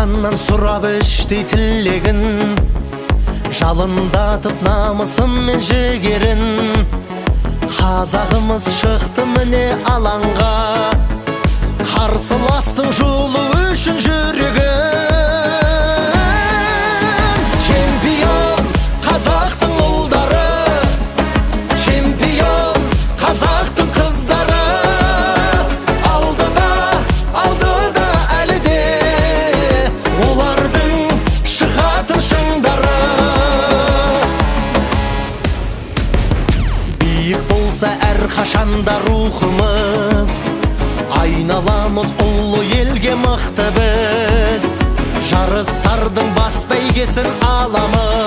жаннан сұрап іштей тілегін, жалындатып намысым мен жігерін. Қазағымыз шықты міне алаңға, қарсыластың жолы үшін жүрегін. Чемпион қазақтың ұлдары, чемпион қазақтың қыздары. Алдыда әлі де олардың шығатын шыңдары. Биік болса әрқашанда рухымыз, айналамыз ұлы елге мықты біз. Жарыстардың бас бәйгесін аламыз.